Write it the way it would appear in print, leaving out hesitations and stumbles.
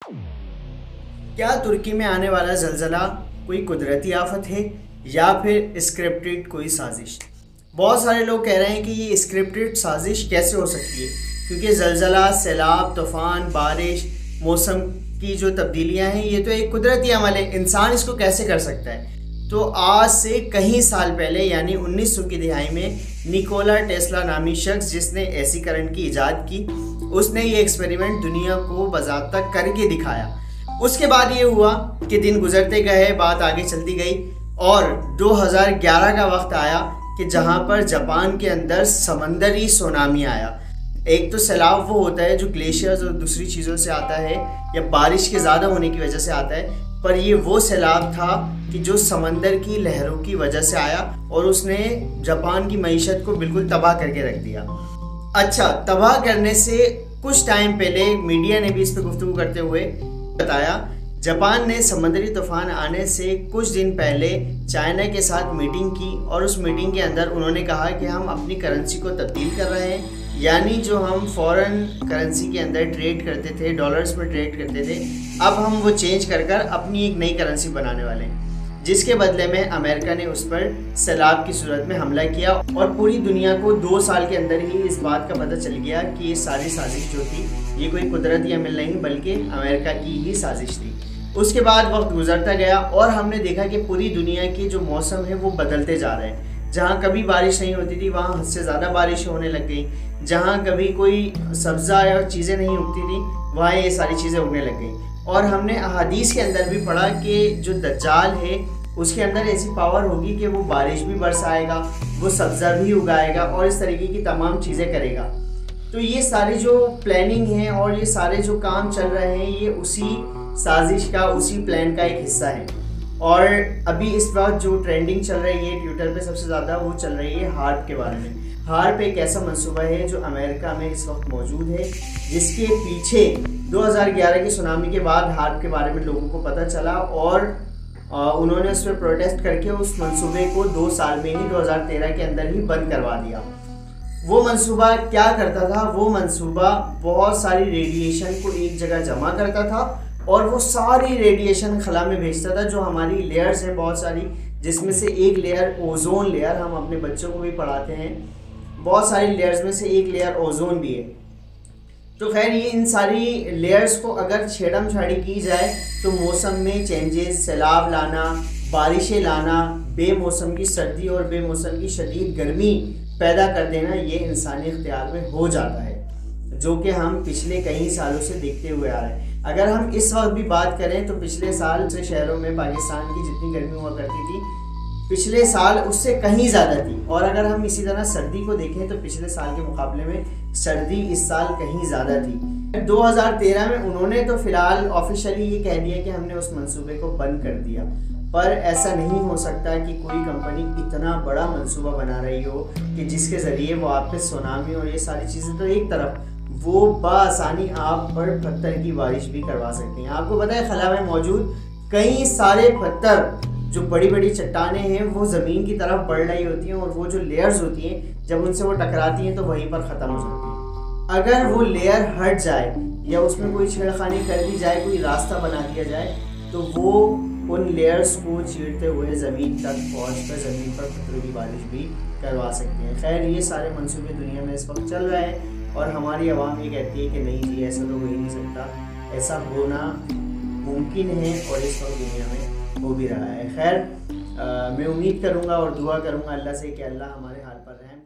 क्या तुर्की में आने वाला ज़लज़ला कोई कुदरती आफत है या फिर स्क्रिप्टेड कोई साजिश? बहुत सारे लोग कह रहे हैं कि ये स्क्रिप्टेड साजिश कैसे हो सकती है, क्योंकि ज़लज़ला, सैलाब, तूफ़ान, बारिश, मौसम की जो तब्दीलियां हैं ये तो एक कुदरती अमल है। इंसान इसको कैसे कर सकता है? तो आज से कई साल पहले यानी 1900 की दिहाई में निकोला टेस्ला नामी शख्स, जिसने एसी करंट की इजाद की, उसने ये एक्सपेरिमेंट दुनिया को बाज़ाब्ता करके दिखाया। उसके बाद ये हुआ कि दिन गुजरते गए, बात आगे चलती गई और 2011 का वक्त आया कि जहाँ पर जापान के अंदर समंदरी सुनामी आया। एक तो सैलाब वो होता है जो ग्लेशियर्स और दूसरी चीज़ों से आता है या बारिश के ज़्यादा होने की वजह से आता है, पर ये वो सैलाब था कि जो समंदर की लहरों की वजह से आया और उसने जापान की मईशत को बिल्कुल तबाह करके रख दिया। अच्छा, तबाह करने से कुछ टाइम पहले मीडिया ने भी इस पर गुफ्तगू करते हुए बताया, जापान ने समुद्री तूफान आने से कुछ दिन पहले चाइना के साथ मीटिंग की और उस मीटिंग के अंदर उन्होंने कहा कि हम अपनी करेंसी को तब्दील कर रहे हैं, यानी जो हम फॉरेन करेंसी के अंदर ट्रेड करते थे, डॉलर्स में ट्रेड करते थे, अब हम वो चेंज कर कर अपनी एक नई करेंसी बनाने वाले हैं, जिसके बदले में अमेरिका ने उस पर सैलाब की सूरत में हमला किया और पूरी दुनिया को 2 साल के अंदर ही इस बात का पता चल गया कि ये सारी साजिश जो थी ये कोई कुदरती अमल नहीं बल्कि अमेरिका की ही साजिश थी। उसके बाद वक्त गुजरता गया और हमने देखा कि पूरी दुनिया के जो मौसम है वो बदलते जा रहे हैं। जहाँ कभी बारिश नहीं होती थी वहाँ हद से ज़्यादा बारिश होने लग गई, जहाँ कभी कोई सब्ज़ा या चीज़ें नहीं उगती थी वहाँ ये सारी चीज़ें उगने लग गई। और हमने अहादीस के अंदर भी पढ़ा कि जो दज्जाल है उसके अंदर ऐसी पावर होगी कि वो बारिश भी बरसाएगा, वो सब्ज़ा भी उगाएगा और इस तरीके की तमाम चीज़ें करेगा। तो ये सारी जो प्लानिंग है और ये सारे जो काम चल रहे हैं ये उसी साजिश का, उसी प्लान का एक हिस्सा है। और अभी इस वक्त जो ट्रेंडिंग चल रही है ट्विटर पे सबसे ज़्यादा, वो चल रही है हार्प के बारे में। हार्प एक ऐसा मंसूबा है जो अमेरिका में इस वक्त मौजूद है, जिसके पीछे 2011 की सुनामी के बाद हार्प के बारे में लोगों को पता चला और उन्होंने उस पर प्रोटेस्ट करके उस मंसूबे को 2 साल में ही 2013 के अंदर ही बंद करवा दिया। वो मंसूबा क्या करता था? वो मंसूबा बहुत सारी रेडिएशन को एक जगह जमा करता था और वो सारी रेडिएशन खला में भेजता था। जो हमारी लेयर्स हैं बहुत सारी, जिसमें से एक लेयर ओजोन लेयर, हम अपने बच्चों को भी पढ़ाते हैं, बहुत सारी लेयर्स में से एक लेयर ओजोन भी है। तो खैर ये इन सारी लेयर्स को अगर छेड़म छाड़ी की जाए तो मौसम में चेंजेस, सैलाब लाना, बारिशें लाना, बेमौसम की सर्दी और बेमौसम की शदीद गर्मी पैदा कर देना, ये इंसानी इख्तियार में हो जाता है, जो कि हम पिछले कई सालों से देखते हुए आ रहे हैं। अगर हम इस वक्त भी बात करें तो पिछले साल से शहरों में पाकिस्तान की जितनी गर्मी हुआ करती थी पिछले साल उससे कहीं ज़्यादा थी। और अगर हम इसी तरह सर्दी को देखें तो पिछले साल के मुकाबले में सर्दी इस साल कहीं ज़्यादा थी। 2013 में उन्होंने तो फ़िलहाल ऑफिशियली ये कह दिया कि हमने उस मंसूबे को बंद कर दिया, पर ऐसा नहीं हो सकता कि कोई कंपनी इतना बड़ा मंसूबा बना रही हो कि जिसके ज़रिए वो आप पे सुनामी और ये सारी चीज़ें, तो एक तरफ वो बआसानी आप पर पत्थर की बारिश भी करवा सकती हैं। आपको पता है खला में मौजूद कई सारे पत्थर, जो बड़ी बड़ी चट्टानें हैं, वो ज़मीन की तरफ बढ़ रही होती हैं और वो जो लेयर्स होती हैं जब उनसे वो टकराती हैं तो वहीं पर ख़त्म हो जाती हैं। अगर वो लेयर हट जाए या उसमें कोई छेड़खानी कर दी जाए, कोई रास्ता बना दिया जाए, तो वो उन लेयर्स को चीरते हुए ज़मीन तक पहुँचकर ज़मीन पर पत्थरों की बारिश भी करवा सकते हैं। खैर ये सारे मंसूबे दुनिया में इस वक्त चल रहे हैं और हमारी आवाम ये कहती है कि नहीं जी ऐसा तो हो ही नहीं सकता, ऐसा होना मुमकिन है और इस वक्त दुनिया में हो भी रहा है। खैर मैं उम्मीद करूँगा और दुआ करूँगा अल्लाह से कि अल्लाह हमारे हाल पर रहें।